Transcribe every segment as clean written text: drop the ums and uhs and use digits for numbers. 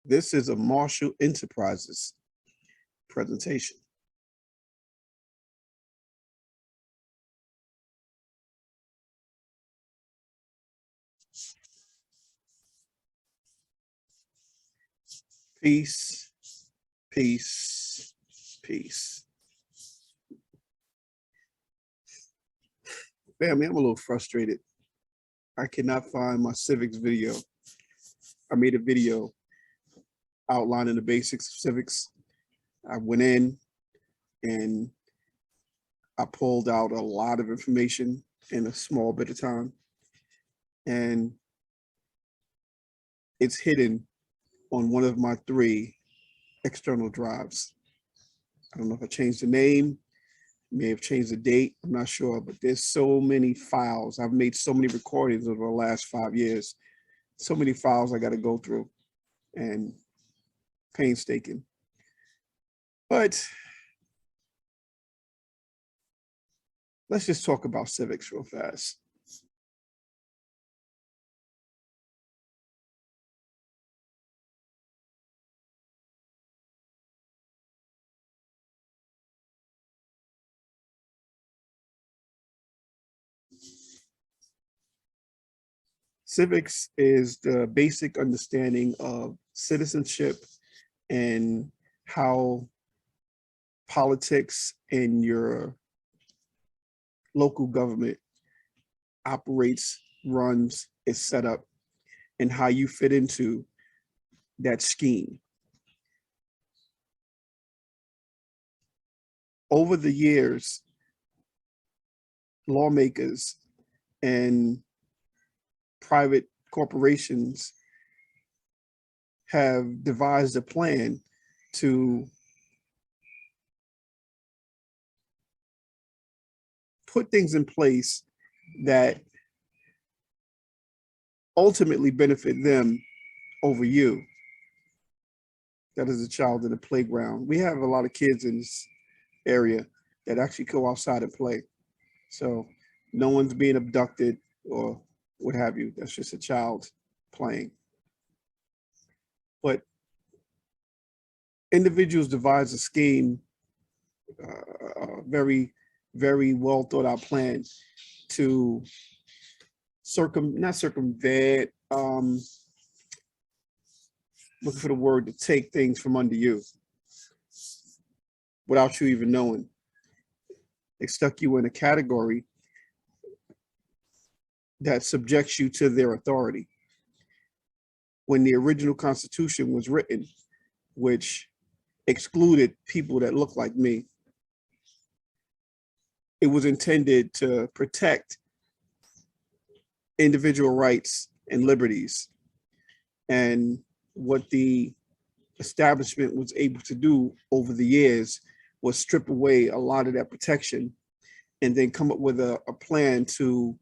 This is a Marshall Enterprises presentation. Peace, peace, peace. Family, I'm a little frustrated. I cannot find my civics video. I made a video outlining the basics of civics. I went in and I pulled out a lot of information in a small bit of time. And it's hidden on one of my 3 external drives. I don't know if I changed the name, may have changed the date, I'm not sure, but there's so many files. I've made so many recordings over the last 5 years, so many files I got to go through and painstaking. But let's just talk about civics real fast. Civics is the basic understanding of citizenship and how politics in your local government operates, runs, is set up, and how you fit into that scheme. Over the years, lawmakers and private corporations have devised a plan to put things in place that ultimately benefit them over you. That is a child in the playground. We have a lot of kids in this area that actually go outside and play. So no one's being abducted or what have you. That's just a child playing. But individuals devise a scheme, very, very well thought out plan to not circumvent, looking for the word, to take things from under you without you even knowing. They stuck you in a category that subjects you to their authority. When the original Constitution was written, which excluded people that look like me, it was intended to protect individual rights and liberties. And what the establishment was able to do over the years was strip away a lot of that protection and then come up with a plan to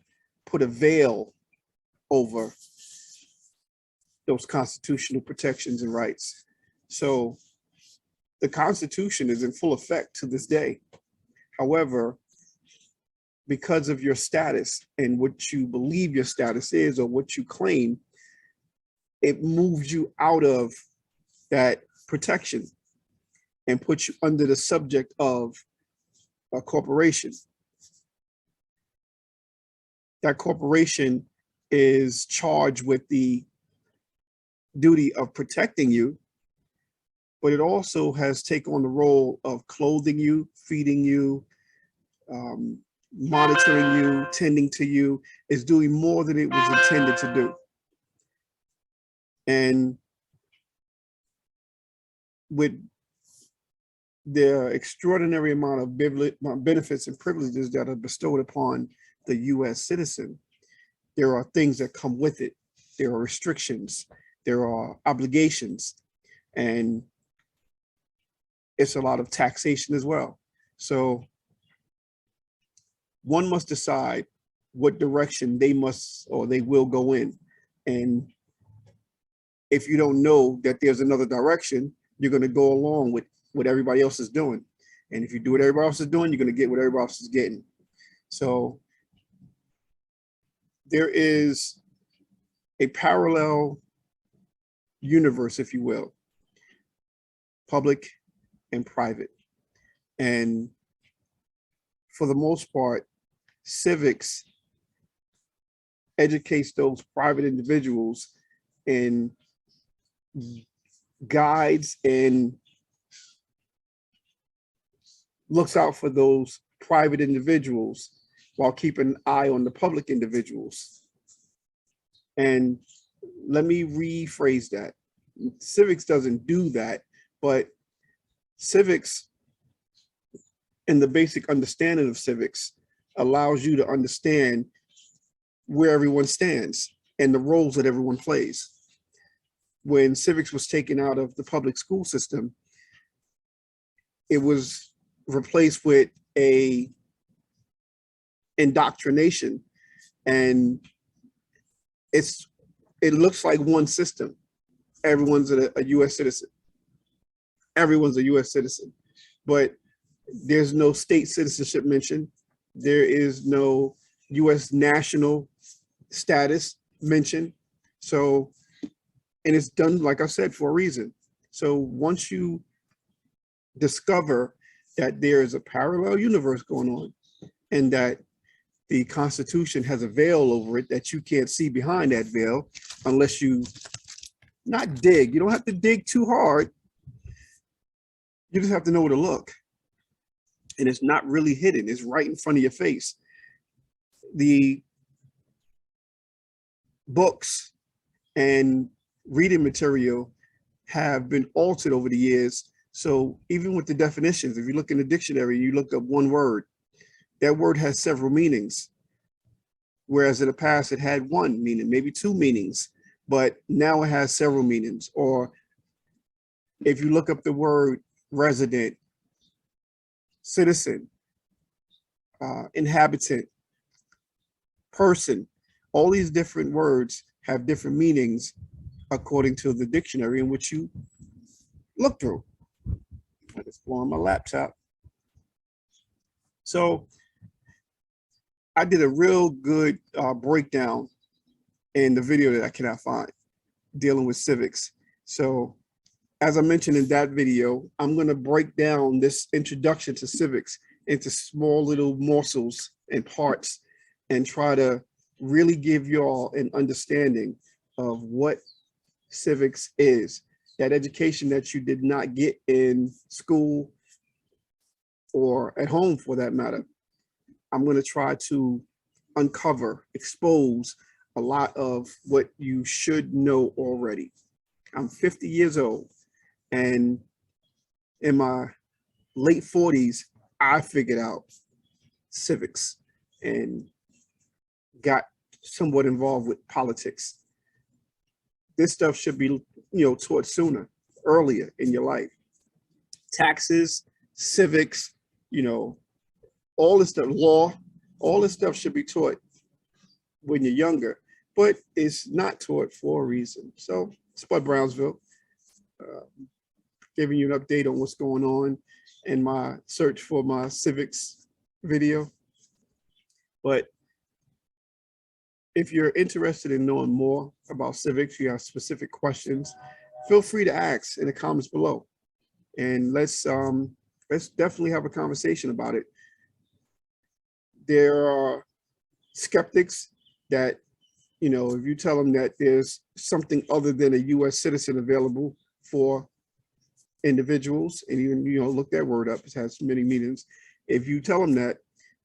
put a veil over those constitutional protections and rights. So the Constitution is in full effect to this day. However, because of your status and what you believe your status is or what you claim, it moves you out of that protection and puts you under the subject of a corporation. That corporation is charged with the duty of protecting you, but it also has taken on the role of clothing you, feeding you, monitoring you, tending to you, is doing more than it was intended to do. And with the extraordinary amount of benefits and privileges that are bestowed upon the US citizen, there are things that come with it. There are restrictions, there are obligations, and it's a lot of taxation as well. So one must decide what direction they must or they will go in. And if you don't know that there's another direction, you're going to go along with what everybody else is doing. And if you do what everybody else is doing, you're going to get what everybody else is getting. So there is a parallel universe, if you will, public and private. And for the most part, civics educates those private individuals and guides and looks out for those private individuals while keeping an eye on the public individuals. And let me rephrase that. Civics doesn't do that, but civics and the basic understanding of civics allows you to understand where everyone stands and the roles that everyone plays. When civics was taken out of the public school system, it was replaced with a indoctrination, and it looks like one system. Everyone's a US citizen. Everyone's a US citizen, but there's no state citizenship mentioned. There is no US national status mentioned. So, and it's done, like I said, for a reason. So once you discover that there is a parallel universe going on and that the Constitution has a veil over it that you can't see behind that veil unless you not dig. You don't have to dig too hard. You just have to know where to look. And it's not really hidden. It's right in front of your face. The books and reading material have been altered over the years. So even with the definitions, if you look in the dictionary, you look up one word, that word has several meanings. Whereas in the past, it had one meaning, maybe two meanings, but now it has several meanings. Or if you look up the word resident, citizen, inhabitant, person, all these different words have different meanings according to the dictionary in which you look through. I just go on my laptop. So I did a real good breakdown in the video that I cannot find dealing with civics. So as I mentioned in that video, I'm going to break down this introduction to civics into small little morsels and parts and try to really give y'all an understanding of what civics is, that education that you did not get in school or at home for that matter. I'm going to try to uncover, expose a lot of what you should know already. I'm 50 years old, and in my late 40s, I figured out civics and got somewhat involved with politics. This stuff should be, taught sooner, earlier in your life. Taxes, civics, all this stuff, law, all this stuff should be taught when you're younger, but it's not taught for a reason. So it's Bud-Brownsville, giving you an update on what's going on in my search for my civics video. But if you're interested in knowing more about civics, you have specific questions, feel free to ask in the comments below. And let's definitely have a conversation about it. There are skeptics that, if you tell them that there's something other than a US citizen available for individuals, and even, look that word up, it has many meanings. If you tell them that,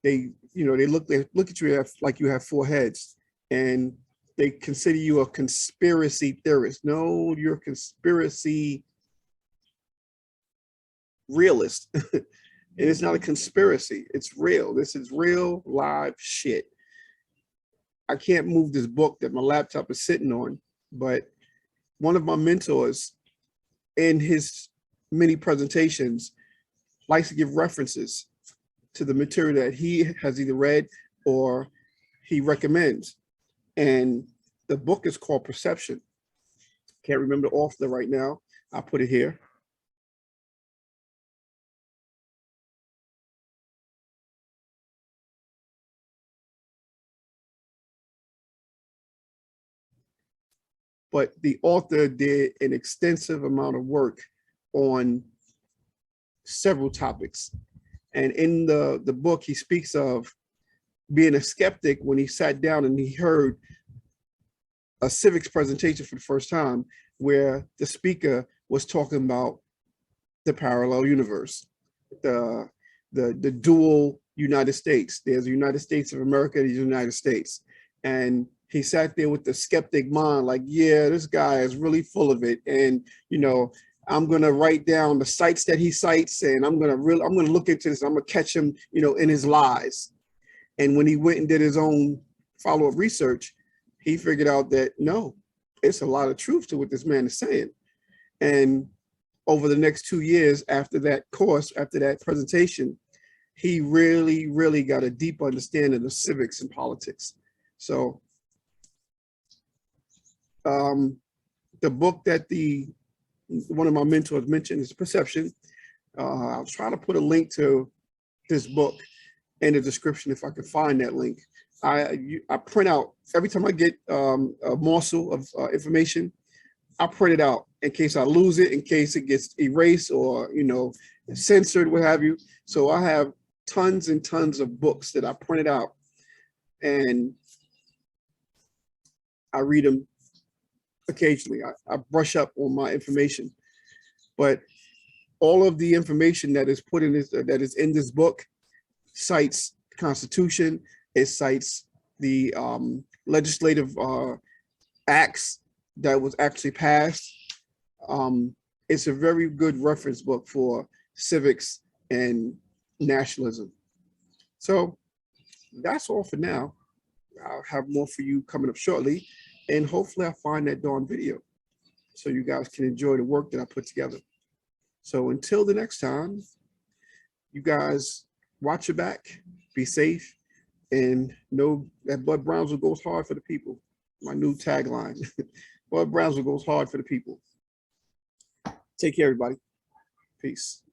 they look at you like you have four heads, and they consider you a conspiracy theorist. No, you're a conspiracy realist. And it's not a conspiracy, it's real. This is real live shit. I can't move this book that my laptop is sitting on, but one of my mentors in his many presentations likes to give references to the material that he has either read or he recommends. And the book is called Perception. Can't remember the author right now. I'll put it here. but the author did an extensive amount of work on several topics. And in the book, he speaks of being a skeptic when he sat down and he heard a civics presentation for the first time where the speaker was talking about the parallel universe, the dual United States. There's the United States of America, there's the United States. And he sat there with the skeptic mind, like, yeah, this guy is really full of it. And, you know, I'm gonna write down the sites that he cites, and I'm gonna look into this. I'm gonna catch him, you know, in his lies. And when he went and did his own follow-up research, he figured out that no, it's a lot of truth to what this man is saying. And over the next 2 years after that course, after that presentation, he really, really got a deep understanding of civics and politics. So the book that one of my mentors mentioned is Perception. I'll try to put a link to this book in the description if I can find that link. I print out, every time I get a morsel of information, I print it out in case I lose it, in case it gets erased or, you know, censored, what have you. So I have tons and tons of books that I printed out, and I read them occasionally. I brush up on my information, but all of the information that is put in this, that is in this book, cites the Constitution. It cites the legislative acts that was actually passed. It's a very good reference book for civics and nationalism. So that's all for now. I'll have more for you coming up shortly, and hopefully I'll find that darn video so you guys can enjoy the work that I put together. So until the next time, you guys watch your back, be safe, and know that Bud-Brownsville goes hard for the people. My new tagline, Bud-Brownsville goes hard for the people. Take care, everybody. Peace.